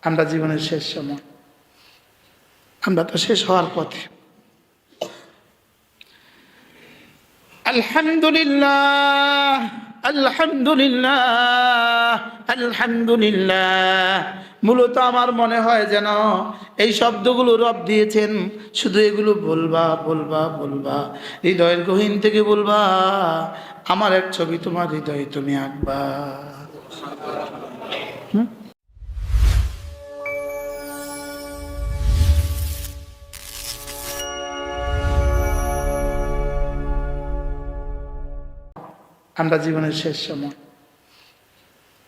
আমরা জীবনের শেষ সময়, আমরা তো শেষ হওয়ার পথে। আলহামদুলিল্লাহ, আলহামদুলিল্লাহ, আলহামদুলিল্লাহ। মূলত আমার মনে হয় যেন এই শব্দগুলো রব দিয়েছেন, শুধু এগুলো বলবা বলবা বলবা, হৃদয়ের গহীন থেকে বলবা, আমার এক ছবি তোমার হৃদয়ে তুমি আঁকবা। আমরা জীবনের শেষ সময়,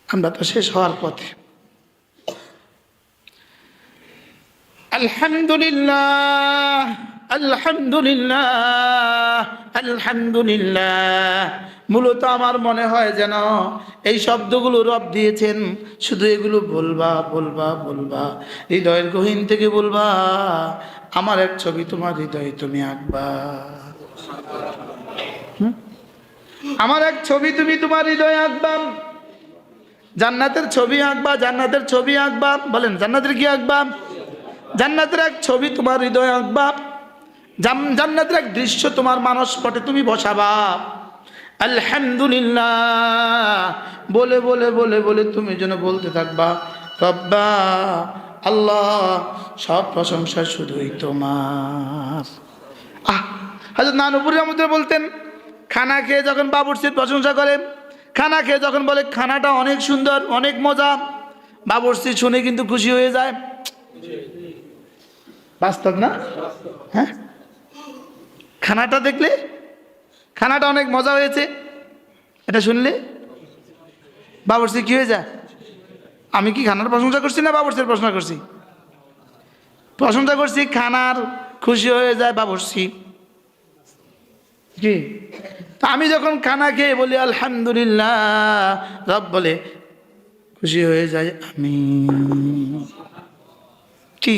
আমরা তো শেষ হওয়ার পথে। আলহামদুলিল্লাহ, আলহামদুলিল্লাহ, আলহামদুলিল্লাহ। মূলত আমার মনে হয় যেন এই শব্দগুলো রব দিয়েছেন, শুধু এগুলো বলবা বলবা বলবা, হৃদয়ের গহীন থেকে বলবা, আমার এক ছবি তোমার হৃদয়ে তুমি আঁকবা। আমার এক ছবি তুমি তোমার হৃদয়ে আঁকবা। জান্নাতের ছবি আঁকবা, জান্নাতের ছবি আঁকবা। বলেন জান্নাতের কি আঁকবা? জান্নাতের এক ছবি তোমার হৃদয়ে আঁকবা। জান্নাতের এক দৃশ্য তোমার মানসপটে তুমি বসাবা। আলহামদুলিল্লাহ বলে বলে বলে বলে তুমি যেন বলতে থাকবা, রব্বা আল্লাহ, সব প্রশংসা শুধুই তোমার। হযরত নানুপুরি রহমতুল্লাহ বলতেন, খানা খেয়ে যখন বাবুর্চির প্রশংসা করে, খানা খেয়ে যখন বলে খানাটা অনেক সুন্দর, অনেক মজা, বাবুর্চি শুনে কিন্তু খুশি হয়ে যায়। বাস্তব না? হ্যাঁ, খানাটা দেখলে, খানাটা অনেক মজা হয়েছে, এটা শুনলে বাবুর্চি কি হয়ে যায়? আমি কি খানার প্রশংসা করছি না বাবুর্চির প্রশংসা করছি? প্রশংসা করছি, খানার খুশি হয়ে যায় বাবুর্চি। কি আমি যখন খানা খেয়ে বলি আলহামদুলিল্লাহ, রব বলে খুশি হয়ে যায় আমি। কি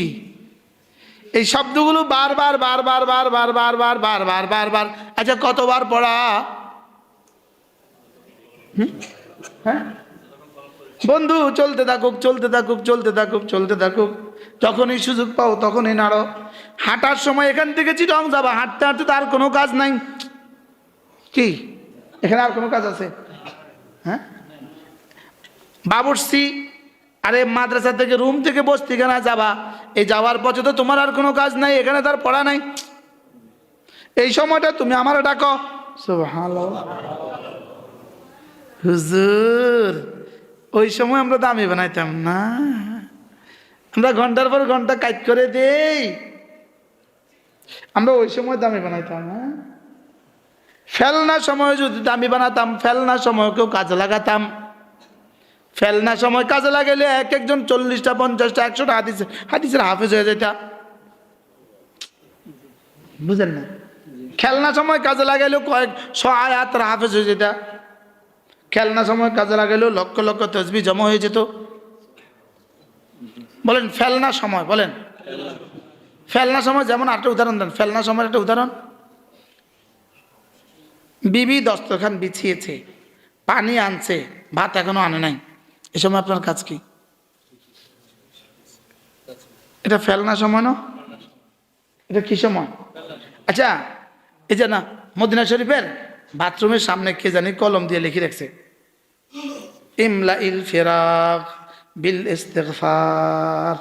এই শব্দগুলো বারবার বারবার বারবার বারবার বারবার বারবার, আচ্ছা কতবার পড়া? হ্যাঁ বন্ধু, চলতে থাকুক চলতে থাকুক চলতে থাকুক চলতে থাকুক, যখনই সুযোগ পাও তখনই নাড়ো। হাঁটার সময় এখান থেকে চিটং যাবা, হাঁটতে হাঁটতে তার কোনো কাজ নাই। কি এখানে আর কোনো কাজ আছে? হ্যাঁ, বাবুর্চি, আরে মাদ্রাসা থেকে রুম থেকে বস্তিখানা যাবা, এই যাওয়ার পথে তো তোমার আর কোনো কাজ নাই, এখানে তার পড়া নাই। এই সময়টা তুমি আমারও ডাকো, সুবহানাল্লাহ। হুজুর ওই সময় আমরা দামি বানাইতাম না, আমরা ঘন্টার পর ঘন্টা কাজ করে দেই, আমরা ওই সময় দামি বানাইতাম না। ফেলনা সময় যদি দামি বানাতাম, ফেলনা সময়কেও কাজে লাগাতাম। ফেলনা সময় কাজে লাগাইলে এক একজন 40টা 50টা 100টা হাদিসের হাফেজ হয়ে যেত। বুঝেন না? খেলনা সময় কাজে লাগাইলেও কয়েক 100 আয়াতের হাফেজ হয়ে যেত। খেলনা সময় কাজে লাগাইলেও লক্ষ লক্ষ তসবিহ জমা হয়ে যেত। বলেন ফেলনা সময়, বলেন ফেলনা সময়। যেমন একটা উদাহরণ দেন, ফেলনা সময়ের একটা উদাহরণ। বিবি দস্তরখান বিছিয়েছে, পানি আনছে, ভাত এখনো আনে নাই, এ সময় আপনার কাজ কি? এটা ফেলনা সময় না? এটা কি সময়? আচ্ছা এই যে না, মদিনা শরীফের বাথরুমের সামনে কে জানি কলম দিয়ে লিখে রাখছে, ইমলা ইল ফিরাক বিল ইস্তিগফার।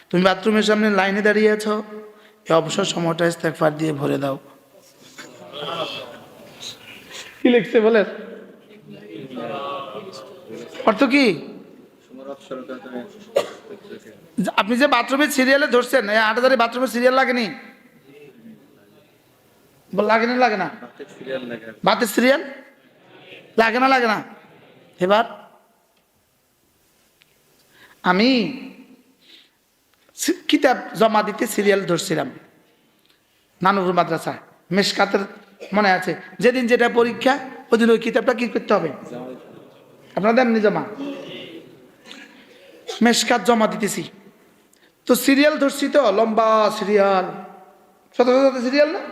তুমি বাথরুমের সামনে লাইনে দাঁড়িয়ে আছো, এই অবসর সময়টা ইস্তিগফার দিয়ে ভরে দাও। কি লিখছে বলেন? অর্থ কি? আপনি যে বাথরুমের সিরিয়ালে ধরছেন, এই 8,000 বাথরুমের সিরিয়াল লাগেনি? লাগে না? লাগে না? বাতের সিরিয়াল লাগে না? লাগে না? এবার আমি কিতাব জমা দিতে সিরিয়াল ধরছিলাম নানুর মাদ্রাসায়, মেশকাতের মনে আছে, যেদিন যেটা পরীক্ষা ওদিন ওই কিতাবটা কি করতে হবে, আপনাদের এমনি জমা। মেশকাত জমা দিতেছি তো সিরিয়াল ধরছি, তো লম্বা সিরিয়াল, শত শত সিরিয়াল না,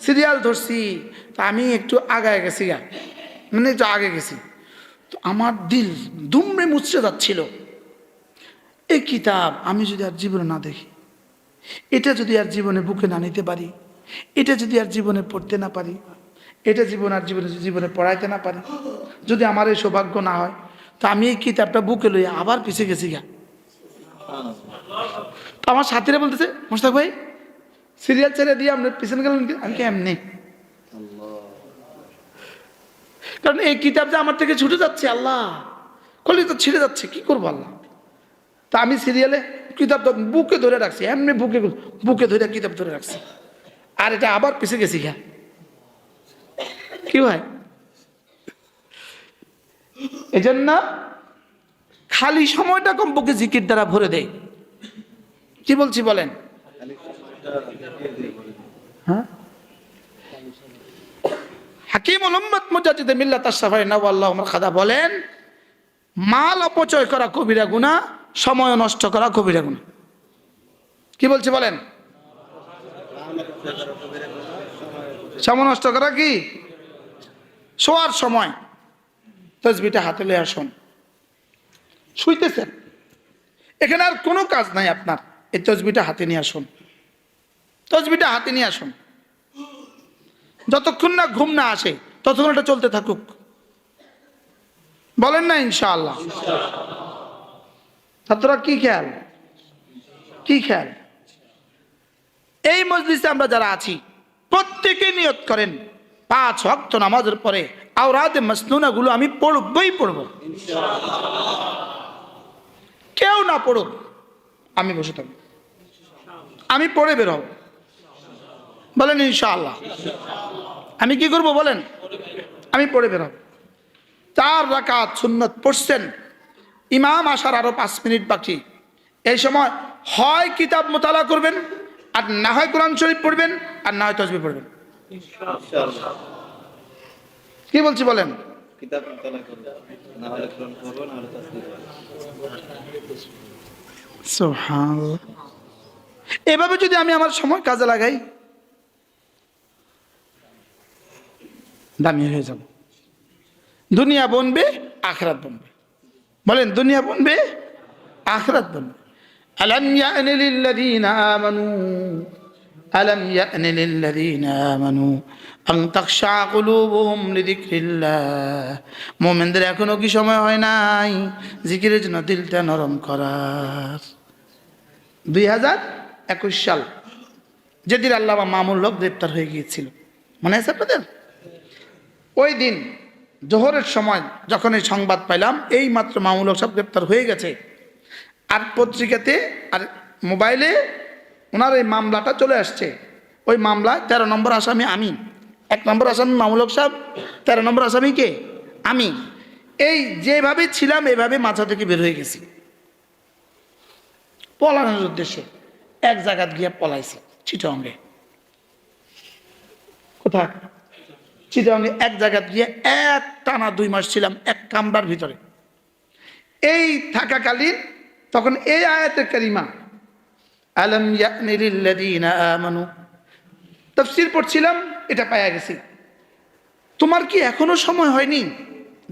সিরিয়াল ধরছি। তা আমি একটু আগায় গেছি, মানে একটু আগে গেছি, তো আমার দিল দুমড়ে মুচড়ে যাচ্ছিল। এই কিতাব আমি যদি আর জীবনে না দেখি, এটা যদি আর জীবনে বুকে না নিতে পারি, এটা যদি আর জীবনে পড়তে না পারি, এটা জীবনে পড়াইতে না পারি, যদি আমার এই সৌভাগ্য না হয়, তো আমি এই কিতাবটা বুকে লইয়া আবার পিছিয়ে গেছি গা। তো আমার সাথীরা বলতেছে, মোশতাক ভাই সিরিয়াল ছেড়ে দিয়ে আপনার পিছনে গেলেন। আমি কি এমনি, কারণ এই কিতাব যে আমার থেকে ছুটে যাচ্ছে, আল্লাহ কলি তো ছিঁড়ে যাচ্ছে, কি করবো আল্লাহ। তা আমি সিরিয়ালে কিতাব বুকে ধরে রাখছি, এমনি বুকে ধরে কিতাব ধরে রাখছি, আর এটা আবার পিছিয়ে গেছি গা। কি ভাই, এজন্য খালি সময়টা কমপক্ষে জিকির দ্বারা ভরে দেয়। কি বলছি বলেন? হ্যাঁ, হাকিমুল উম্মত মুজাদ্দিদ মিল্লাত আশ-শাফাঈ নাওয়াল্লাহু মারকাদা বলেন, মাল অপচয় করা কবিরা গুনাহ, সময় নষ্ট করা কবিরা গুনাহ। কি বলছি বলেন? সময় নষ্ট করা কি? শোয়ার সময় তাসবিহটা হাতে লয়ে আসুন, শুইতেছেন, এখানে আর কোনো কাজ নাই আপনার, এই তাসবিহটা হাতে নিয়ে আসুন, তাসবিহটা হাতে নিয়ে আসুন। যতক্ষণ না ঘুম না আসে ততক্ষণ এটা চলতে থাকুক, বলেন না ইনশাআল্লাহ। ছাত্ররা কি খেয়াল, কি খেয়াল? এই মজলিসে আমরা যারা আছি প্রত্যেকে নিয়ত করেন 5 ওয়াক্ত নামাজের পরে আওরাদে মাসনুনা গুলো আমি পড়বই পড়ব, কেউ না পড়ুক, আমি বসে থাকবো, আমি পড়ে বের হব, বলেন ইনশাআল্লাহ। আমি কি করব বলেন? আমি পড়ে বের হব। 4 রাকাত সুন্নত পড়ছেন, ইমাম আসার আরো 5 মিনিট বাকি, এই সময় হয় কিতাব মোতালা করবেন, আর না হয় কোরআন শরীফ পড়বেন, আর না হয় তাসবিহ পড়বেন। কি বলছি বলেন? কিতাব মোতালা করব, না হলে কোরআন পড়ব, না হলে তাসবিহ পড়ব। সুবহানাল্লাহ। এভাবে যদি আমি আমার সময় কাজে লাগাই, দামি হয়ে যাব। দুনিয়া বনবে, আখিরাত বনবে, বলেন দুনিয়া বনবে, আখিরাত বনবে। আলাম ইয়ানি লিল্লাযীনা আমানু, আলাম ইয়ানি লিল্লাযীনা আমানু আন তাখশা কুলুবুহুম লিযিকরিল্লাহ। মুমিনদের এখনো কি সময় হয় নাই জিকিরের জন্য দিলটা নরম করার? 2021 সাল, যেদিন আল্লামা মামুনুল হক গ্রেপ্তার হয়ে গিয়েছিল, মনে আছে আপনাদের? ওই দিন জোহরের সময় যখন এই সংবাদ পাইলাম এই মাত্র মামুনুল হক সাহেব গ্রেপ্তার হয়ে গেছে, আর পত্রিকাতে আর মোবাইলে ওনার এই মামলাটা চলে আসছে, ওই মামলায় 13 নম্বর আসামি আমি, 1 নম্বর আসামি মামুনুল হক সাহেব, 13 নম্বর আসামি কে? আমি। এই যেভাবে ছিলাম এভাবে মাথা থেকে বের হয়ে গেছি, পলানোর উদ্দেশ্যে এক জায়গা গিয়ে পলাইছি, চিটাগংয়ে। কোথায়? চিটাগংয়ে এক জায়গা গিয়ে এক টানা 2 মাস ছিলাম এক কামরার ভিতরে। এই থাকাকালীন তখন এই আয়াতে কারিমা আলাম ইয়ানি লিল্লাযীনা আমানু তাফসীর পড়ছিলাম, এটা পাইয়া গেছি। তোমার কি এখনো সময় হয়নি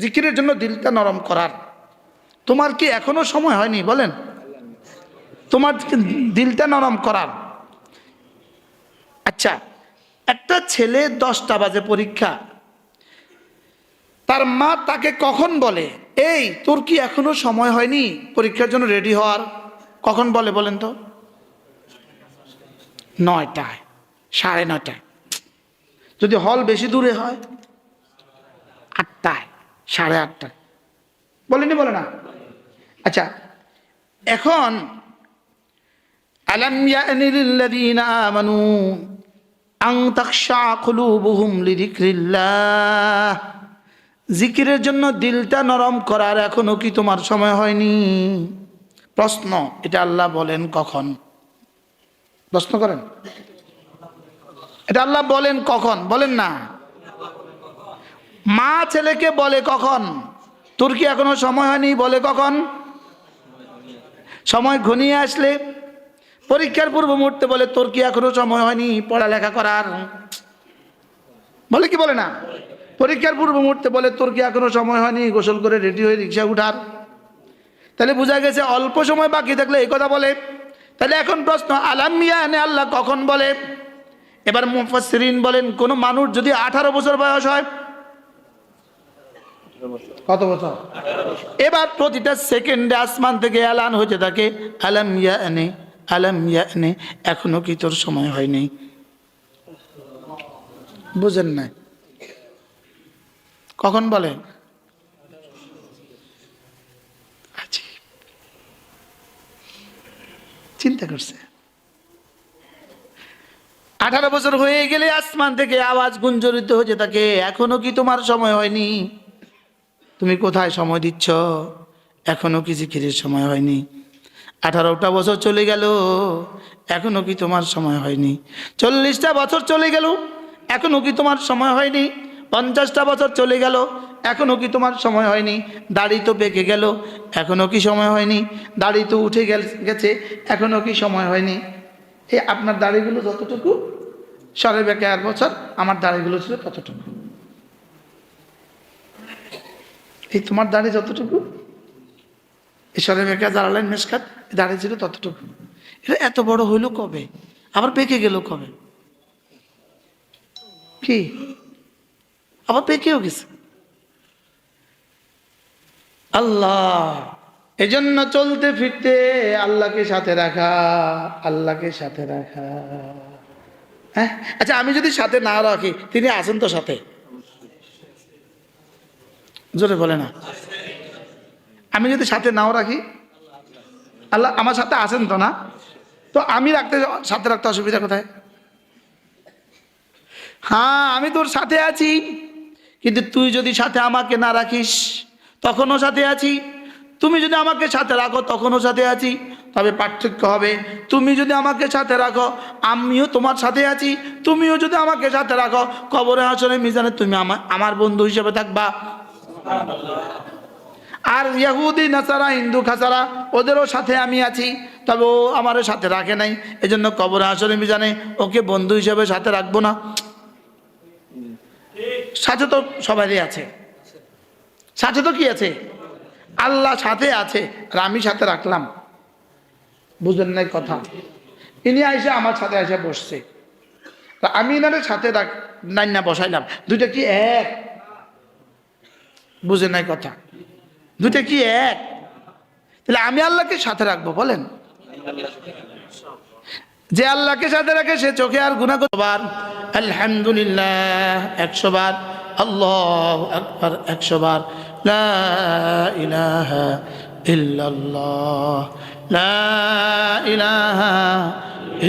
জিকিরের জন্য দিলটা নরম করার? তোমার কি এখনো সময় হয়নি বলেন? তোমার দিলটা নরম করার। আচ্ছা, একটা ছেলে 10টা বাজে পরীক্ষা, তার মা তাকে কখন বলে এই তোর কি এখনো সময় হয়নি পরীক্ষার জন্য রেডি হওয়ার? কখন বলে বলেন তো? 9টায়, 9:30টায়। যদি হল বেশি দূরে হয় 8টায়, 8:30টায়। বলেনি, বলে না? আচ্ছা, এখন আলাম ইয়ানি লিল্লাযীনা আমানু আন তাখশা কুলুবুহুম লিযিকরিল্লাহ, জিকিরের জন্য দিলটা নরম করার এখনো কি তোমার সময় হয়নি? প্রশ্ন, এটা আল্লাহ বলেন কখন? প্রশ্ন করেন, এটা আল্লাহ বলেন কখন? বলেন না। মা ছেলেকে বলে কখন তোর কি এখনো সময় হয়নি? বলে কখন? সময় ঘনিয়ে আসলে। পরীক্ষার পূর্ব মুহূর্তে বলে তোর কি এখনো সময় হয়নি পড়ালেখা করার? বলে কি বলে না? পরীক্ষার পূর্ব মুহূর্তে বলে তোর কি এখনো সময় হয়নি গোসল করে রেডি হয়ে রিক্সা উঠার? তাহলে বোঝা গেছে অল্প সময় বাকি থাকলে এই কথা বলে। তাহলে এখন প্রশ্ন, আলাম ইয়ানে আল্লাহ কখন বলে? এবার মুফাসসিরিন বলেন, কোন মানুষ যদি 18 বছর বয়স হয়, কত বছর? এবার প্রতিটা সেকেন্ডে আসমান থেকে এলান হতে থাকে, আলাম ইয়ানে, আলাম ইয়ানে, এখনো কি তোর সময় হয়নি? বুঝেন না? কখন বলে? চিন্তা করছে 18 বছর হয়ে গেলে আসমান থেকে আওয়াজ গুঞ্জরিত হতে থাকে, এখনো কি তোমার সময় হয়নি? তুমি কোথায় সময় দিচ্ছ? এখনো কি জিকিরের সময় হয়নি? 18টা বছর চলে গেল, এখনো কি তোমার সময় হয়নি? 40টা বছর চলে গেল, এখনো কি তোমার সময় হয়নি? 50টা বছর চলে গেল, এখনো কি তোমার সময় হয়নি? দাড়ি তো পেকে গেল, এখনো কি সময় হয়নি? দাড়ি তো উঠে গেছে, এখনো কি সময় হয়নি? এই আপনার দাড়িগুলো যতটুকু, সাড়ে বেঁকে 1 বছর আমার দাড়িগুলো ছিল ততটুকু। এই তোমার দাড়ি যতটুকু, এই সাড়ে বেঁকে দাঁড়ালেন মেসকাত, দাড়ি ছিল ততটুকু। এটা এত বড় হইল কবে? আবার পেকে গেল কবে? কি আবার পেকেও গেছে। আল্লাহ, এজন্য চলতে ফিরতে আল্লাহকে সাথে রাখা, আল্লাহকে সাথে রাখা। হ্যাঁ, আচ্ছা, আমি যদি সাথে না রাখি, তিনি আছেন তো সাথে? জোরে বলে না। আমি যদি সাথে নাও রাখি, আল্লাহ আমার সাথে আছেন তো না? তো আমি সাথে রাখতে অসুবিধা কোথায়? হ্যাঁ, আমি তোর সাথে আছি, কিন্তু তুই যদি সাথে আমাকে না রাখিস তখনও সাথে আছি, তুমি যদি আমাকে সাথে রাখো তখনও সাথে আছি। তবে পার্থক্য হবে, তুমি যদি আমাকে সাথে রাখো আমিও তোমার সাথে আছি, তুমিও যদি আমাকে সাথে রাখো কবরে হাসরে মিজানে তুমি আমার বন্ধু হিসেবে থাকবা। আর ইহুদি নাসারা, হিন্দু খাসারা, ওদেরও সাথে আমি আছি, তবে ও আমার সাথে রাখে নাই, এজন্য কবরে হাসরে মিজানে ওকে বন্ধু হিসেবে সাথে রাখবো না। সাথে তো সবারই আছে, সাথে তো কি আছে? আল্লাহ সাথে আছে, আর আমি সাথে রাখলাম। বুঝলেন নাই কথা? ইনি আইসা আমার সাথে আইসা বসছে, আমি এনারে সাথে নাই না বসাইলাম, দুইটা কি এক? বুঝেন নাই কথা? দুইটা কি এক? তাহলে আমি আল্লাহকে সাথে রাখবো বলেন? যে আল্লাহকে সাথে রাখে সে চোখে আর গুনাহ করতে বার আলহামদুলিল্লাহ 100 বার, আল্লাহু আকবার 100 বার, লা ইলাহা ইল্লাল্লাহ, লা ইলাহা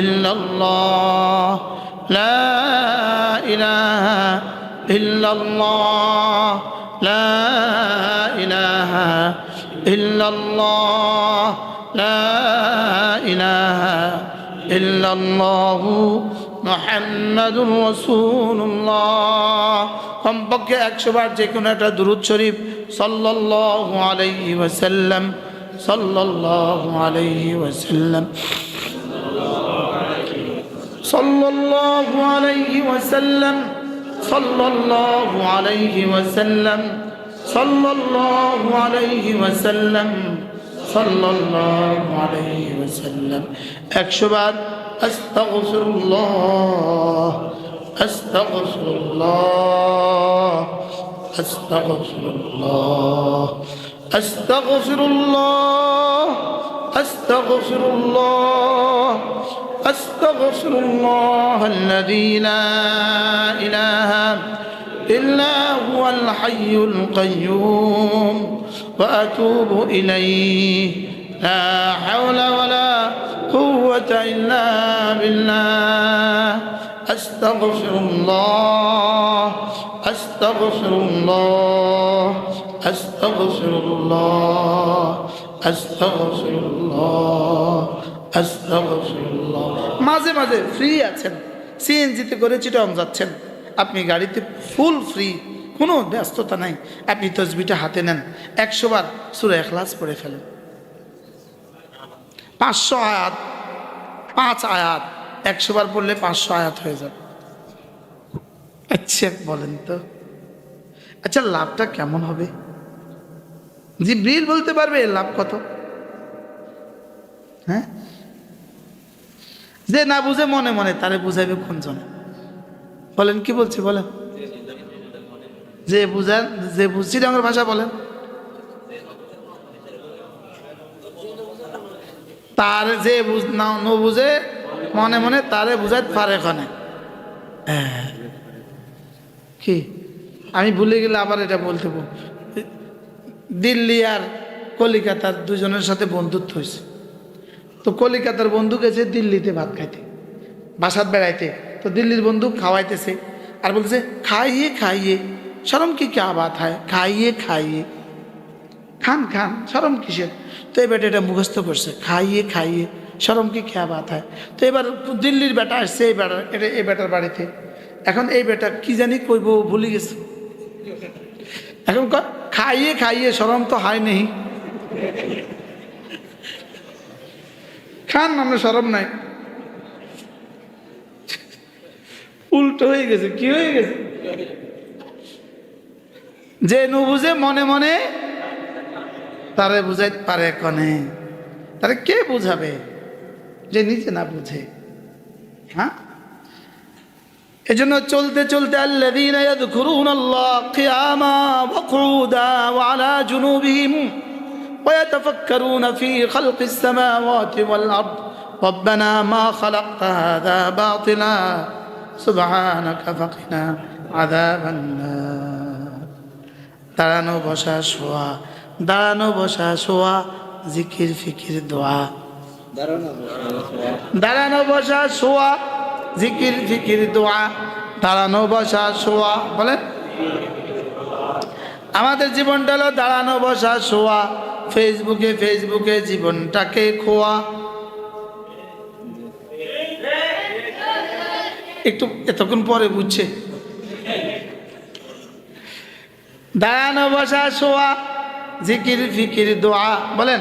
ইল্লাল্লাহ, লা ইলাহা ইল্লাল্লাহ, লা ইলাহা ইল্লাল্লাহ, লা ইলাহা ইল্লাল্লাহু মুহাম্মাদুর রাসূলুল্লাহ। কমপক্ষে 100 বার যে কোনো একটা দুরূদ শরীফ সাল্লাল্লাহু আলাইহি ওয়াসাল্লাম, সাল্লাল্লাহু আলাইহি ওয়াসাল্লাম, সাল্লাল্লাহু আলাইহি ওয়াসাল্লাম, সাল্লাল্লাহু আলাইহি ওয়াসাল্লাম, সাল্লাল্লাহু আলাইহি ওয়াসাল্লাম, সাল্লাল্লাহু আলাইহি ওয়াসাল্লাম। 100 বার আস্তাগফিরুল্লাহ, আস্তাগফিরুল্লাহ, আস্তাগফিরুল্লাহ, আস্তাগফিরুল্লাহ, আস্তাগফিরুল্লাহ, আস্তাগফিরুল্লাহ আল্লাযী লা ইলাহা ইল্লা হুয়াল হাইয়ুল কাইয়্যুম ওয়া আতুবু ইলাইহি, লা হাওলা ওয়ালা কুওয়াতা ইল্লা বিল্লাহ। আস্তাগফিরুল্লাহ, আস্তাগফিরুল্লাহ, আস্তাগফিরুল্লাহ, আস্তাগফিরুল্লাহ, আস্তাগফিরুল্লাহ। মাঝে মাঝে ফ্রি আছেন, সিএনজিতে করে চিটং যাচ্ছেন, আপনি গাড়িতে ফুল ফ্রি, কোনো ব্যস্ততা নাই, আপনি তসবিটা হাতে নেন, 100 বার সূরা ইখলাস পড়ে ফেলেন। 500 আয়াত, 5 আয়াত 100 বার পড়লে 500 আয়াত হয়ে যাবে। আচ্ছা বলেন তো, আচ্ছা লাভটা কেমন হবে? জিবরিল বলতে পারবে লাভ কত? হ্যাঁ, যে না বুঝে মনে মনে তারে বুঝাইবে কোনজন? বলেন, কি বলছি বলেন? যে বুঝান, যে বুঝছি আমার ভাষা বলেন। তার যে না বুঝে মনে মনে তারে বুঝাইতে পারে এখানে। কি আমি ভুলে গেলে আবার এটা বলতে দিল্লি আর কলিকাতার দুজনের সাথে বন্ধুত্ব হয়েছে। তো কলিকাতার বন্ধু গেছে দিল্লিতে ভাত খাইতে, বাসাত বেড়াইতে। তো দিল্লির বন্ধু খাওয়াইতেছে আর বলতেছে খাইয়ে খাইয়ে শরম কি ক্যা বাত হয়, খাইয়ে খাইয়ে, খান খান শরম কিসের? তো এই বেটা এটা মুখস্থ করছে, খাইয়ে খাইয়ে শরম কি ক্যা বাত হয়। তো এবার দিল্লির বেটা আসছে এই বেটার বাড়িতে। এখন এই বেটা কি জানি কইব ভুলে গেছে। এখন খাইয়ে খাইয়ে শরম তো হয় নেই, খান আমরা শরম নাই। উল্টো হয়ে গেছে। কি হয়ে গেছে? যে নু বুঝে মনে মনে তারে বুঝাইতে পারে কনে, তারে কে বুঝাবে যে নিজে না বুঝে? হ্যাঁ, এজন্য চলতে চলতে আল্লাযীনা ইয়াযকুরুনাল্লাহ কিয়ামা ওয়া কুউদা ওয়া আলা জুনুবিহিম ওয়া ইয়াতাফাক্কারুনা ফী খালকিস সামাওয়াতি ওয়াল আরদ রব্বানা মা খালাকতা হাযা বাতিলা সুবহানাকা ফাকিনা আযাবান নার। দাঁড়ানো বসা শোয়া, দাঁড়ানো বসা শোয়া, জিকির ফিকির দোয়া। দাঁড়ানো বসা শোয়া, জিকির ফিকির দোয়া, দাঁড়ানো বসা শোয়া। বলেন, আমাদের জীবনটা হলো দাঁড়ানো বসা শোয়া। ফেসবুকে ফেসবুকে জীবনটাকে খোয়া। একটু এতক্ষণ পরে বুঝছে। দাঁড়ানো বসা শোয়া, জিকির ফিকির দোয়া। বলেন,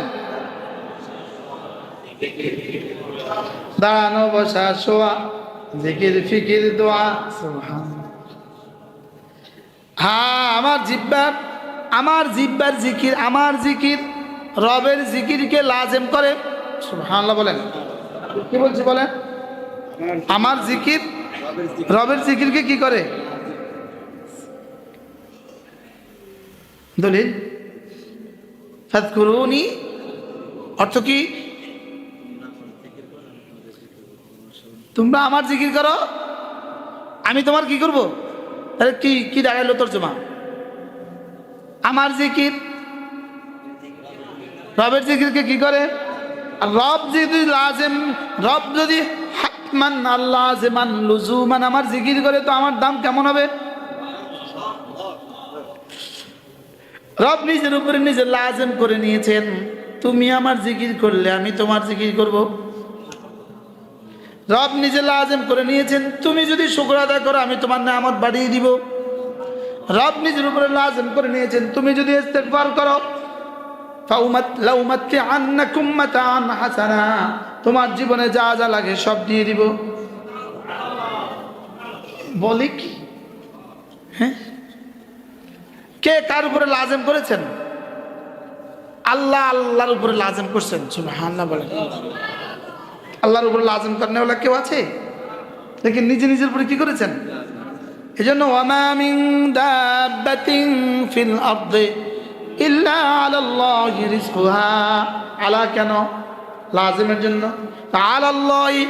দাঁড়ানো বসা শোয়া, জিকির ফিকির দোয়া। হ্যাঁ, আমার জিব্বার জিকির, আমার জিকির রবের জিকিরকে লাজেম করে। সুবহানাল্লাহ বলেন। কি বলছি বলেন? আমার জিকির রবের জিকিরকে কি করে? দলিল ফাযকুরুনি অর্থ কি? তোমরা আমার জিকির করো, আমি তোমার কি করব? তাহলে কি কি দাঁড়াইলো তরজমা? আমার জিকির রবের জিকিরকে কি করে? আর রব যদি লাজেম, রব যদি হাতমান লাজেমান লুজুমান আমার জিকির করে, তো আমার দাম কেমন হবে? রব নিজের উপরে নিজে লাজেম করে নিয়েছেন, তুমি আমার জিকির করলে আমি তোমার জিকির করব। রব নিজে লাজেম করে নিয়েছেন, তুমি যদি শুকর আদায় করো আমি তোমার নেয়ামত বাড়িয়ে দিব। রব নিজের উপরে লাজেম করে নিয়েছেন, তুমি যদি ইস্তেগফার করো লাউমাত্তিআন্নাকুম মাতাআন হাসানা, তোমার জীবনে যা যা লাগে সব দিয়ে দিব। বলি কি? হ্যাঁ, কে কার উপরে লাজেম করেছেন? আল্লাহ আল্লাহর উপরে লাজেম করছেন। সুবহানাল্লাহ বলেন। আল্লাহর উপরে লাজেম করনে ওলা কেউ আছে? দেখেন নিজে নিজের উপরে কি করেছেন। এই জন্য ওয়ামা মিন দাব্বাতিন ফিল আরদি ইল্লা আলাল্লাহি রিজকুহা। আলা কেন? লাজেমের জন্য। আলাল্লাহি,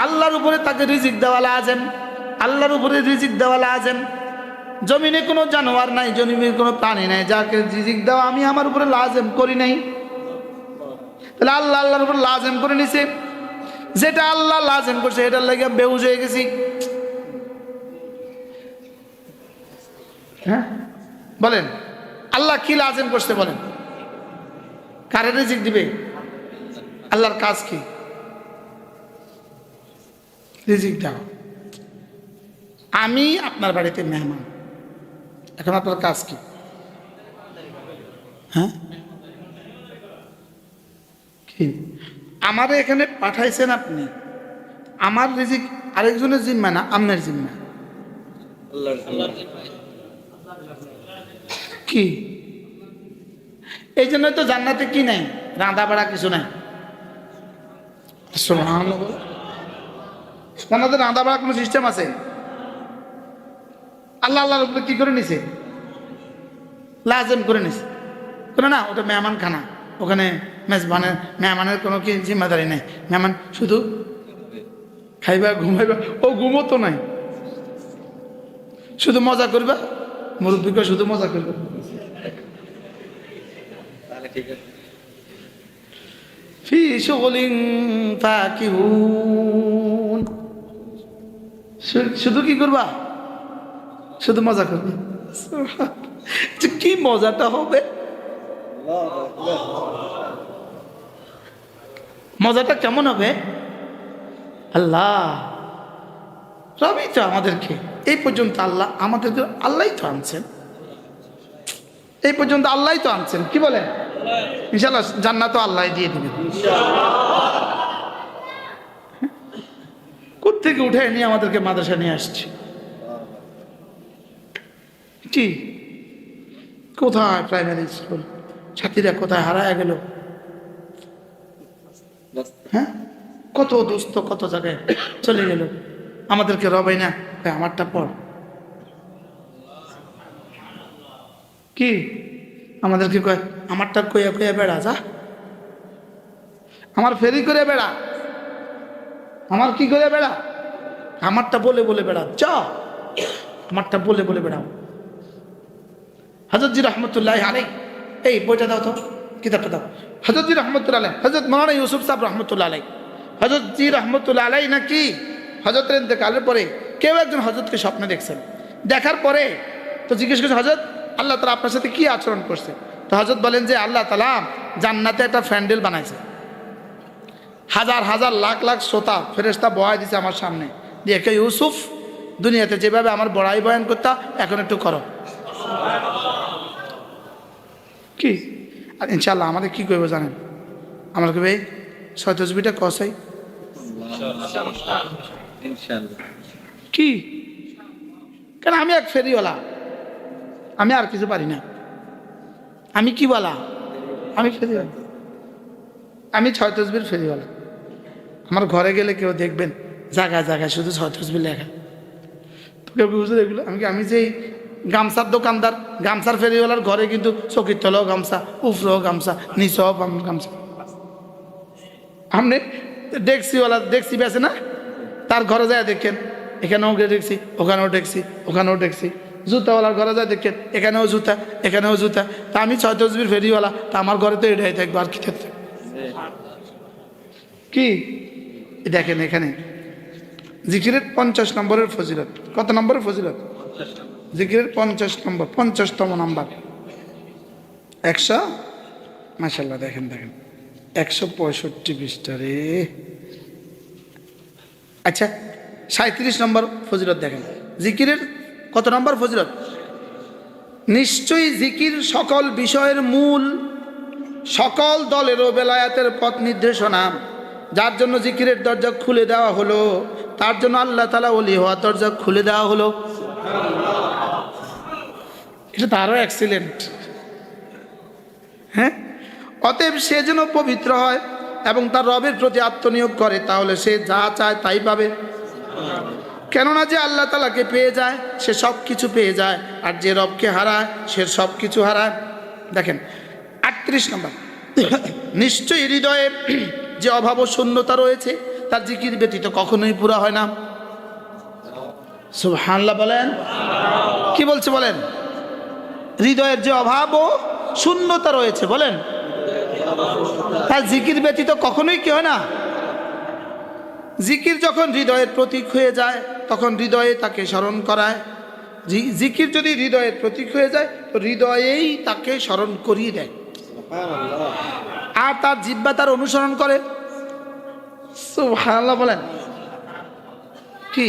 আল্লাহর উপরে তাকে রিজিক দেওয়া লাজেম, আল্লাহর উপরে রিজিক দেওয়া লাজেম। জমিনে কোনো জানোয়ার নাই, জমিনে কোনো প্রাণী নাই যাকে রিজিক দেওয়া আমি আমার উপরে লাজেম করি নাই। তাহলে আল্লাহ আল্লাহর উপরে লাজেম করে নিছে, যেটা আল্লাহ লাজেম করছে এটার লাগে বেহুশ হয়ে গেছি। হ্যাঁ বলেন, আল্লাহ কি লাজেম করছে বলেন? কারে রিজিক দিবে? আল্লাহর কাজ কি? রিজিক দাও। আমি আপনার বাড়িতে মেহমান, এখন আপনার কাজ কি? হ্যাঁ, কি আমারে এখানে পাঠাইছেন আপনি, আমার রিজিক আরেকজনের জিম্মা না, আপনার জিম্মা। কি এই জন্য তো জান্নাতে কি নাই? রাঁধা বাড়া কিছু নাই। সুবহানাল্লাহ। জান্নাতে রাঁধা বাড়ার কোনো সিস্টেম আছে? আল্লাহ আল্লাহর উপরে কি করে নিছে? লাজেম করে নিছে। কোনো না, ওটা মেহমান খানা, ওখানে মেজবানের মেহমানের কোনো কি জিম্মাদারি নেই। মেহমান শুধু খাইবা ঘুমাইবা, ও ঘুমো তো নাই, শুধু মজা করবা, মুরব্বীকে শুধু মজা করবা। তাহলে ঠিক আছে। ফি শুগলিন ফাকিহুন, শুধু কি করবা? শুধু মজা করবে। কি মজাটা হবে, মজাটা কেমন হবে? আল্লাহ রবি তো আমাদেরকে এই পর্যন্ত, আল্লাহ আমাদেরকে আল্লাহ তো আনছেন, এই পর্যন্ত আল্লাহ তো আনছেন। কি বলেন? ইনশাআল্লাহ জান্নাত আল্লাহ দিয়ে দিবেন। কোত্থেকে উঠে নিয়ে আমাদেরকে মাদ্রাসা নিয়ে আসছে। কি কোথায় প্রাইমারি স্কুল, ছাত্রীরা কোথায় হারায় গেল? হ্যাঁ, কত দোস্ত কত জায়গায় চলে গেল, আমাদেরকে রবাই না, আমারটা পড়। কি আমাদেরকে কয় আমারটা কইয়া কইয়া বেড়া, যা আমার ফেরি করে বেড়া, আমার কি করে বেড়া, আমারটা বলে বলে বেড়া, চ আমারটা বলে বলে বেড়াও। হযরত জি রহমতুল্লাহ আলাইহি, এই বইটা দাও তো, কিতাবটা দাও। হযরত জি রহমতুল্লাহ আলাইহি, হযরত মাওলানা ইউসুফ সাহেব রহমতুল্লাহ আলাইহি, হযরত জি রহমতুল্লাহ আলাইহি নাকি হযরতের ইন্তেকালের পরে কেউ একজন হযরতকে স্বপ্নে দেখছেন। দেখার পরে তো জিজ্ঞেস করছে, হযরত আল্লাহ তাআলা আপনার সাথে কি আচরণ করছে? তো হযরত বলেন যে আল্লাহ তাআলা জান্নাতে একটা প্যান্ডেল বানাইছে, হাজার হাজার লাখ লাখ শ্রোতা ফেরেশতা বয়ায় দিছে আমার সামনে, দিয়ে কে ইউসুফ দুনিয়াতে যেভাবে আমার বড়াই বয়ান করতা এখন একটু করো। কি আর ইনশাআল্লাহ আমাদের কি করবো জানেন? আমরা কবে ছয় তসবিটা কসাই ইনশাআল্লাহ। কি, কেন আমি এক ফেরিওয়ালা, আমি আর কিছু পারি না। আমি কি বলা, আমি ফেরিওয়ালা, আমি ছয় তসবির ফেরিওয়ালা। আমার ঘরে গেলে কেউ দেখবেন জায়গায় জায়গায় শুধু ছয় তসবি লেখা। তো কেউ বুঝে এগুলো আমি যে গামছার দোকানদার, গামছার ফেরিওয়ালার ঘরে কিন্তু চকির তলেও গামছা, উফরেও গামছা, নিচেও গামছা। আপনি ডেক্সিওয়ালা ডেক্সি বেছে না, তার ঘরে যায় দেখেন এখানেও ডেক্সি, ওখানেও ডেক্সি, ওখানেও ডেক্সি। জুতাওয়ালার ঘরে যায় দেখেন এখানেও জুতা, এখানেও জুতা। তা আমি ছয় তসবির ফেরিওয়ালা, তা আমার ঘরে তো এটাই থাকবো, আর কি থাকবে? কি দেখেন এখানে জিকিরের 50 নম্বরের ফজিলত। কত নম্বরের ফজিলত? জিকিরের 50 নম্বর, 50তম নাম্বার 100। মাশাআল্লাহ, দেখেন দেখেন 165 পৃষ্ঠা রে। আচ্ছা 37 নম্বর ফজিলত দেখেন। জিকিরের কত নম্বর ফজিলত? নিশ্চয়ই জিকির সকল বিষয়ের মূল, সকল দলেরও বেলায়াতের পথ নির্দেশনা। যার জন্য জিকিরের দরজা খুলে দেওয়া হলো, তার জন্য আল্লাহ তাআলা ওলি হওয়ার দরজা খুলে দেওয়া হলো। এটা তো আরো এক্সিলেন্ট। হ্যাঁ, অতএব সে যেন পবিত্র হয় এবং তার রবের প্রতি আত্মনিয়োগ করে, তাহলে সে যা চায় তাই পাবে। কেননা যে আল্লাহ তাআলাকে পেয়ে যায় সে সব কিছু পেয়ে যায়, আর যে রবকে হারায় সে সব কিছু হারায়। দেখেন 38 নম্বর, নিশ্চয়ই হৃদয়ে যে অভাব ও শূন্যতা রয়েছে তার জিকির ব্যতীত কখনোই পুরা হয় না। সুবহানাল্লাহ বলেন। কি বলছে বলেন? হৃদয়ের যে অভাব ও শূন্যতা রয়েছে, বলেন তার জিকির ব্যতীত কখনোই কি হয় না। জিকির যখন হৃদয়ের প্রতীক হয়ে যায় তখন হৃদয়ে তাকে স্মরণ করায়। জিকির যদি হৃদয়ের প্রতীক হয়ে যায় তো হৃদয়েই তাকে স্মরণ করিয়ে দেয়, আর তার জিহ্বা তার অনুসরণ করে। সুবহানাল্লাহ বলেন। কি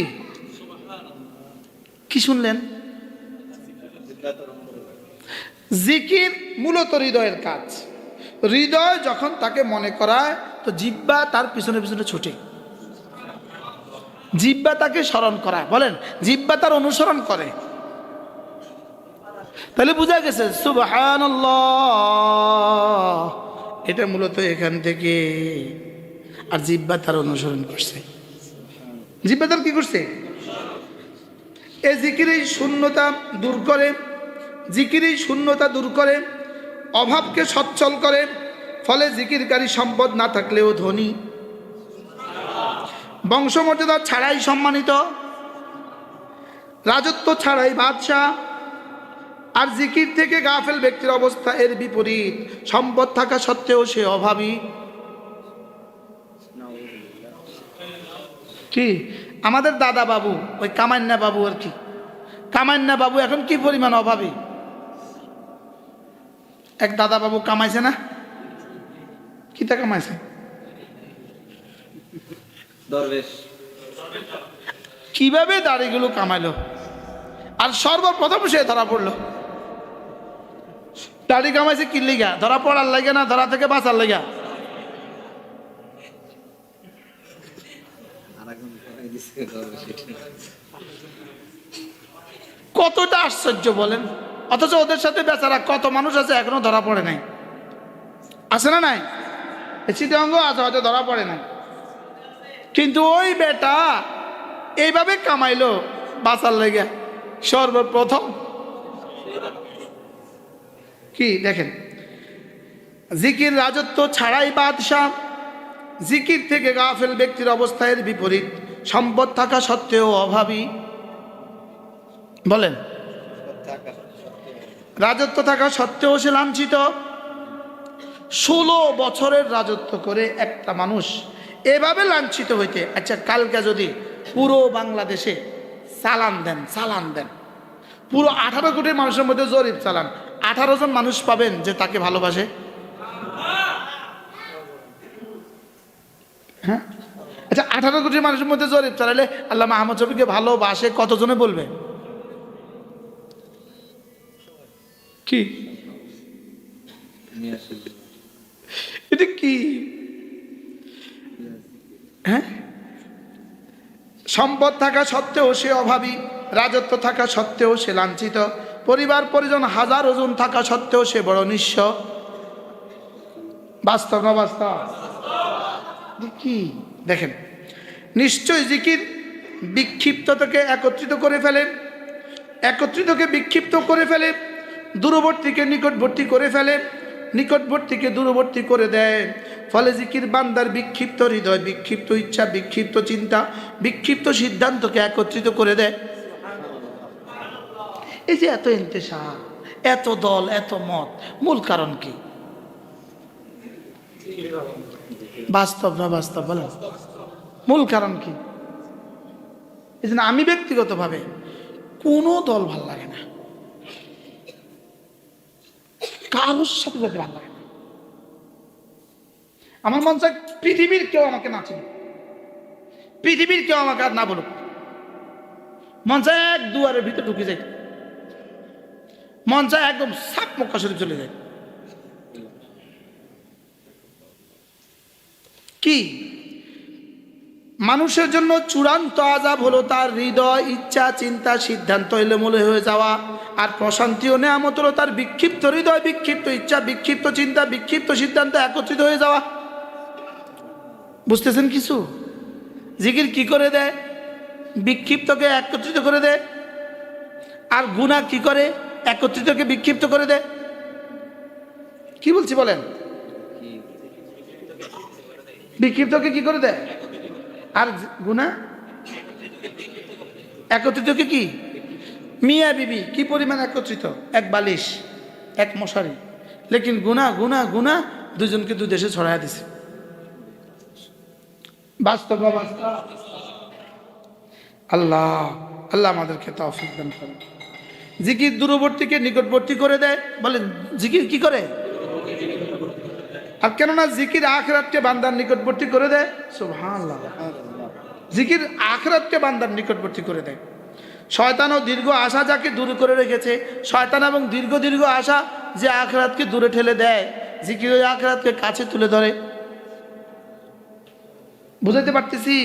কি শুনলেন? জিকির মূলত হৃদয়ের কাজ। হৃদয় যখন তাকে মনে করায় তো জিহ্বা তার পিছনে পিছনে ছুটে, জিহ্বা তাকে স্মরণ করায়, বলেন জিহ্বা তার অনুসরণ করে। তাহলে বুঝা গেছে সুবহানাল্লাহ, এটা মূলত এখান থেকে। আর জিহ্বা তার অনুসরণ করছে। জিহ্বা তার কি করছে? এই জিকির এই শূন্যতা দূর করে, জিকির এই শূন্যতা দূর করে, অভাবকে সচ্ছল করে। ফলে জিকিরকারী সম্পদ না থাকলেও ধনী, বংশমর্যাদা ছাড়াই সম্মানিত, রাজত্ব ছাড়াই বাদশাহ। আর জিকির থেকে গাফেল ব্যক্তির অবস্থা এর বিপরীত, সম্পদ থাকা সত্ত্বেও সে অভাবী। কি আমাদের দাদা বাবু, ওই কামান্না বাবু আর কি, কামান্না বাবু এখন কি পরিমাণ অভাবী। এক দাদা বাবু কামাইছে না? কিতা কামাইছে? দরবেশ। কিভাবে দাড়িগুলো কামাইলো? আর সর্বপ্রথম সে ধরা পড়লো। দাড়ি কামাইছে কি লিগা? ধরা পড়ার লাগে না ধরা থেকে বাঁচার লাগা? কতটা আশ্চর্য বলেন। অথচ ওদের সাথে বেচারা কত মানুষ আছে এখনো ধরা পড়ে নাই। আছে না নাই? চিটাঙ্গ আছে, হয়তো ধরা পড়ে নাই। কিন্তু ওই বেটা এইভাবে কামাইলো বাঁচার লেগে। সর্বপ্রথম কি দেখেন, জিকির রাজত্ব ছাড়াই বাদশাহ। জিকির থেকে গাফেল ব্যক্তির অবস্থার বিপরীত, সম্পদ থাকা সত্ত্বেও অভাবী। বলেন, রাজত্ব থাকা সত্ত্বেও সে লাঞ্ছিত। 16 বছরের রাজত্ব করে একটা মানুষ এভাবে লাঞ্ছিত হইতে, আচ্ছা কালকে যদি পুরো বাংলাদেশে চালান দেন, চালান দেন, পুরো 18 কোটি মানুষের মধ্যে জরিপ চালান, 18 জন মানুষ পাবেন যে তাকে ভালোবাসে। হ্যাঁ, আচ্ছা 18 কোটি মানুষের মধ্যে জরিপ চালালে আল্লাহ মাহমুদ শফিকে ভালোবাসে কতজনে বলবে? কি এটা কি? হ্যাঁ, সম্পদ থাকা সত্ত্বেও সে অভাবী, রাজত্ব থাকা সত্ত্বেও সে লাঞ্ছিত, পরিবার পরিজন হাজার ওজন থাকা সত্ত্বেও সে বড় নিঃস্ব। বাস্তব না বাস্তব? কি দেখেন, নিশ্চয় জিকির বিক্ষিপ্ততাকে একত্রিত করে ফেলে, একত্রিতকে বিক্ষিপ্ত করে ফেলে, দূরবর্তীকে নিকটবর্তী করে ফেলে, নিকটবর্তীকে দূরবর্তী করে দেয়। ফলে জিকির বান্দার বিক্ষিপ্ত হৃদয়, বিক্ষিপ্ত ইচ্ছা, বিক্ষিপ্ত চিন্তা, বিক্ষিপ্ত সিদ্ধান্তকে একত্রিত করে দেয়। এই যে এত ইন্তেশার, এত দল, এত মত, মূল কারণ কি? বাস্তব না বাস্তব বলেন? মূল কারণ কি? এই জন্য আমি ব্যক্তিগতভাবে কোনো দল ভাল লাগে না, কারোর সাথে যেতে ভালো লাগে না। আমার মন চায় পৃথিবীর কেউ আমাকে না চিনুক, পৃথিবীর কেউ আমাকে আর না বলুক। মন চায় এক দুয়ারের ভিতরে ঢুকে যায়, মন চায় একদম সাপ মক্কা শরীফ চলে যায়। কি মানুষের জন্য চূড়ান্ত আযাব হলো তার হৃদয়, ইচ্ছা, চিন্তা, সিদ্ধান্ত এলোমেলো হয়ে যাওয়া। আর প্রশান্তি ও নেয়ামত হলো তার বিক্ষিপ্ত হৃদয়, বিক্ষিপ্ত ইচ্ছা, বিক্ষিপ্ত চিন্তা, বিক্ষিপ্ত সিদ্ধান্ত একত্রিত হয়ে যাওয়া। বুঝতেছেন কিছু? জিকির কি করে দেয়? বিক্ষিপ্তকে একত্রিত করে দেয়। আর গুনাহ কি করে? একত্রিতকে বিক্ষিপ্ত করে দেয়। কি বলছি বলেন? বিক্ষিপ্তকে কি করে দেয়? আর গুনাহ একত্রিতকে কি? মিয়া বিবি কি পরিমাণ একত্রিত, এক বালিশ, এক মশারি, লেকিন গুনাহ গুনাহ গুনাহ দুজনকে দুই দেশে ছড়াইয়া দিছে। বাস্তব বাস্তব। আল্লাহ আল্লাহ আমাদেরকে তৌফিক দান করেন। জিকির দূরবর্তীকে নিকটবর্তী করে দেয়। বলেন জিকির কি করে? আর কেননা জিকির আখিরাতকে বান্দার নিকটবর্তী করে দেয়। সুবহানাল্লাহ। জিকির আখিরাতকে বান্দার নিকটবর্তী করে দেয়। শয়তান ও দীর্ঘ আশা যাকে দূর করে রেখেছে, শয়তান এবং দীর্ঘ দীর্ঘ আশা যে আখিরাতকে দূরে ঠেলে দেয়, জিকির ওই আখিরাতকে কাছে তুলে ধরে। বুঝাইতে পারতেছি?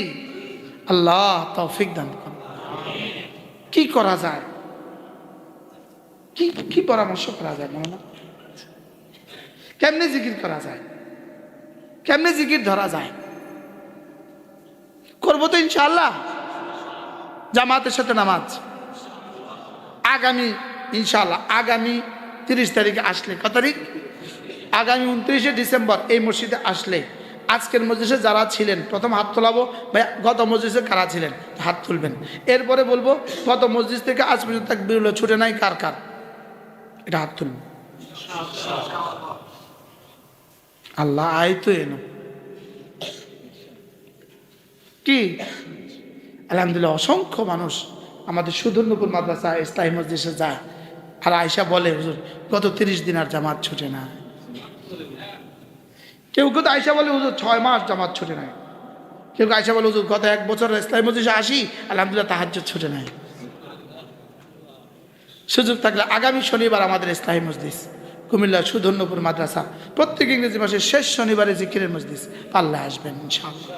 আল্লাহ তৌফিক দান করুন। কি করা যায়? কি পরামর্শ করা যায়? মনে না কেমনে জিকির করা যায়, কেমনে জিকির ধরা যায়? করবো তো ইনশাআল্লাহ। জামাতের সাথে নামাজ আগামী ইনশাআল্লাহ আগামী 30 তারিখে আসলে, কত তারিখ? আগামী 29শে ডিসেম্বর এই মসজিদে আসলে আজকের মজলিসে যারা ছিলেন প্রথম হাত তোলাবো, ভাই গত মজলিসে কারা ছিলেন হাত তুলবেন। এরপরে বলবো গত মজলিস থেকে আজ পর্যন্ত তাকবীর ছুটে নাই কার কার, এটা হাত তুলবেন। আল্লাহ আয় তো এনো কি আলহামদুলিল্লাহ, অসংখ্য মানুষ আমাদের সুদূরনপুর মাদ্রাসা ইসলামী মজলিসে যায় আর আয়সা বলে হুজুর গত 30 দিন আর জামাত ছুটে না। কেউ কেউ তো আয়সা বলে হুজুর 6 মাস জামাত ছুটে নাই। কেউ আয়সা বলে হুজুর গত 1 বছর ইসলামী মজলিসে আসি আলহামদুলিল্লাহ তাহাজ্জুদ ছুটে নাই। সুযোগ থাকলে আগামী শনিবার আমাদের ইসলামী মজলিস কুমিল্লা সুদূরনপুর মাদ্রাসা প্রত্যেক ইংরেজি মাসের শেষ শনিবারে জিকিরের মজলিস, পাল্লা আসবেন ইনশাআল্লাহ।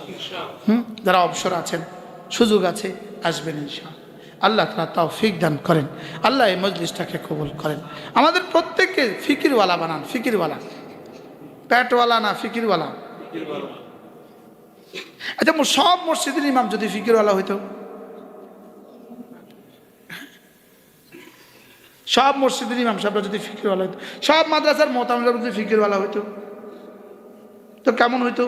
যারা অবসর আছেন সুযোগ আছে আসবেন ইনশাআল্লাহ। আল্লাহ তাআলা তৌফিক দান করেন, আল্লাহ এই মজলিসটাকে কবুল করেন, আমাদের প্রত্যেককে ফিকিরওয়ালা বানান। ফিকিরওয়ালা, প্যাটওয়ালা না, ফিকিরওয়ালা। আচ্ছা সব মসজিদের ইমাম যদি ফিকিরওয়ালা হইতো, সব মসজিদের ইমাম সাহেবরা যদি ফিকিরওয়ালা হইতো, সব মাদ্রাসার মোতামিরা যদি ফিকিরওয়ালা হইতো তো কেমন হইতো?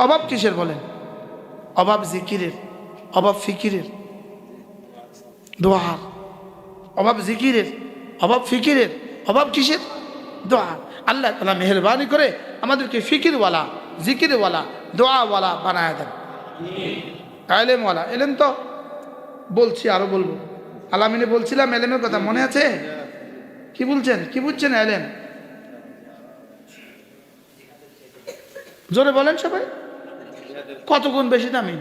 অভাব কিসের বলেন? অভাব জিকিরের, অভাব ফিকিরের, দোয়ার। অভাব জিকিরের, অভাব ফিকিরের, অভাব কিসের? দোয়া। আল্লাহ তাআলা মেহেরবানি করে আমাদেরকে ফিকিরওয়ালা, জিকিরওয়ালা, দোয়াওয়ালা বানায় দেন, এলেমওয়ালা। এলেম তো বলছি, আরো বলবো। আলামিনে বলছিলাম এলেমের কথা, মনে আছে? কি বলছেন, কি বুঝছেন এলেম? জোরে বলেন সবাই, কত গুণ বেশি দামি?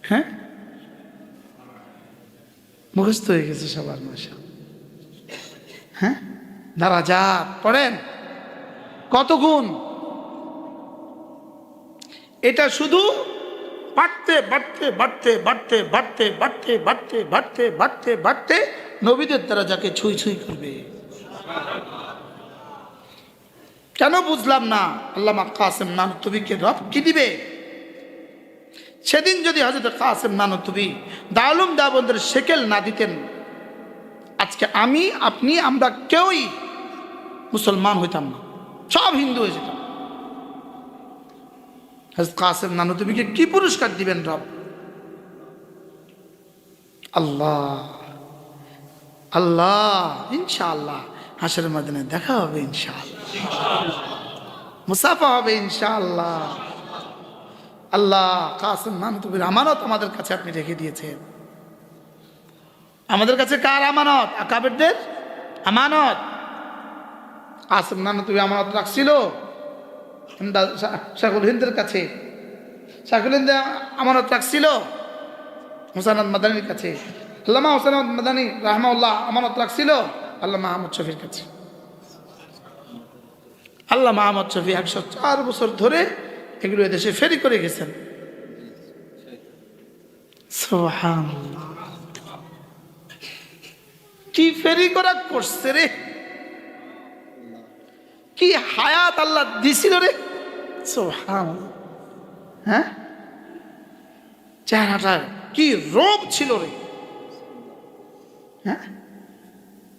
হ্যাঁ, মুখস্থ হয়ে গেছে সবার মাসা। হ্যাঁ, দারাজাত পড়েন, কত গুণ। এটা শুধু বাড়তে বাড়তে বাড়তে বাড়তে বাড়তে বাড়তে বাড়তে বাড়তে বাড়তে বাড়তে নবীদের দ্বারা যাকে ছুঁই ছুঁই করবে। কেন বুঝলাম না? আল্লামা কাসেম নানুতুবিকে রব কি দিবে? সেদিন যদি হযরত কাসেম নানুতুবি দারুল উলুম দেওবন্দের শেকেল না দিতেন, আজকে আমি, আপনি, আমরা কেউই মুসলমান হইতাম না, সব হিন্দু হয়ে যেতাম। হযরত কাসেম নানুতুবিকে কি পুরস্কার দিবেন রব? আল্লাহ আল্লাহ। ইনশাআল্লাহ হাশরের ময়দানে দেখা হবে, ইনশাআল্লাহ মুসাফা হবে, ইনশাআল্লাহ। আল্লাহ কাসেম নানুতুবির আমানত আমাদের কাছে আপনি রেখে দিয়েছেন। আমাদের কাছে কার আমানত? আকাবেরদের আমানত। কাসেম নানুতুবি আমানত রাখছিল শাইখুল হিন্দের কাছে, শাইখুল হিন্দ আমানত রাখছিল হুসাইন আহমদ মাদানির কাছে, আল্লামা হুসাইন আহমদ মাদানি রাহমাহুল্লাহ আমানত রাখছিল আল্লামা আহমদ শফির কাছে। আল্লামা আহমদ শফি 104 বছর ধরে এগুলো এদেশে ফেরি করে গেছেন। সুবহানাল্লাহ, কি ফেরি করা করছে রে, কি হায়াত আল্লাহ দিছিল রে। সুবহানাল্লাহ। হ্যাঁ, চেহারাটা কি রূপ ছিল রে। হ্যাঁ,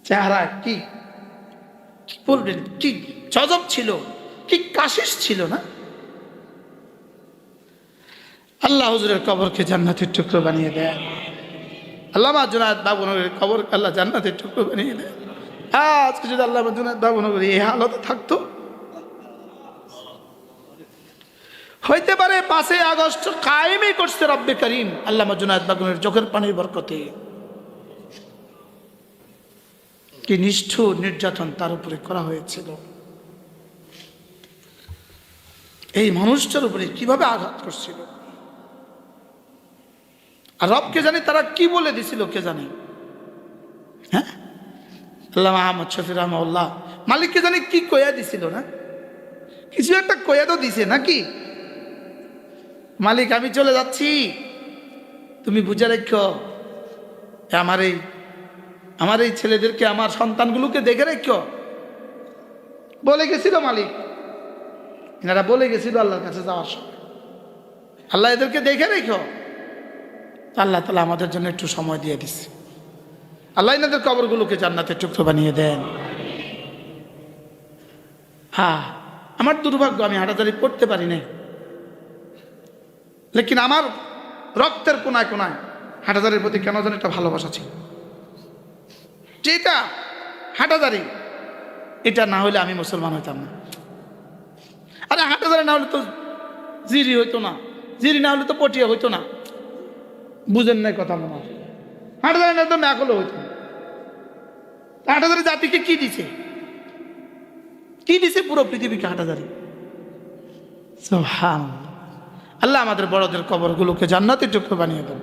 চেহারা কি কি বলবেন, কি জজব ছিল, কি কাশিস ছিল না? আল্লাহ হুজুরের কবরকে জান্নাতের টুকরো বানিয়ে দেয়। আল্লামা জুনায়েদ বাবুনগরের কবর আল্লাহ জান্নাতের টুকরো বানিয়ে দেয়। আজকে যদি আল্লামা জুনায়েদ বাবুনগর এই হালতে থাকতো, হইতে পারে 5 আগস্ট কায়েমই করছে রব্বে করিম আল্লামা জুনায়েদ বাবুনগরের চোখের পানির বরকতে। কি নিষ্ঠুর নির্যাতন তার উপরে করা হয়েছিল। এই মানুষটার উপরে কিভাবে আঘাত করছিল, আর রবকে জানি তারা কি বলে দিছিল কে জানে। হ্যাঁ, আল্লামা আহমদ শফি রাহমাহুল্লাহ মালিককে জানি কি কয়া দিছিল না, কিছু একটা কয়া তো দিছে নাকি, মালিক আমি চলে যাচ্ছি, তুমি বুঝে রেখো আমার এই ছেলেদেরকে, আমার সন্তানগুলোকে দেখে রেখো, বলে গেছিল মালিক। এনারা বলে গেছিল আল্লাহর কাছে যাওয়ার সময়, আল্লাহ এদেরকে দেখে রেখো। আল্লাহ তাআলা আমাদের জন্য একটু সময় দিয়ে দিচ্ছে। আল্লাহ এনাদের কবরগুলোকে জান্নাতের টুকরো বানিয়ে দেন। হ্যাঁ, আমার দুর্ভাগ্য, আমি হাঁটাচালি করতে পারি না, লেকিন আমার রক্তের কোনায় কোনায় হাঁটাচালির প্রতি কেন যেন একটা ভালোবাসা ছিল। যেটা হাঁটাচালি, এটা না হলে আমি মুসলমান হইতাম না। আরে হাঁটাচালি না হলে তো জিরি হইতো না, জিরি না হলে তো পটিয়া হইতো না। বুঝেন নাই কথা মনে হয়? হাঁটাচালি না তো ম্যাকলও হইতো না। হাঁটাচালি জাতিকে কি দিছে? কি দিছে পুরো পৃথিবীকে হাঁটাচালি? সুবহানাল্লাহ। আল্লাহ আমাদের বড়দের কবরগুলোকে জান্নাতের টুকরো বানিয়ে দেন।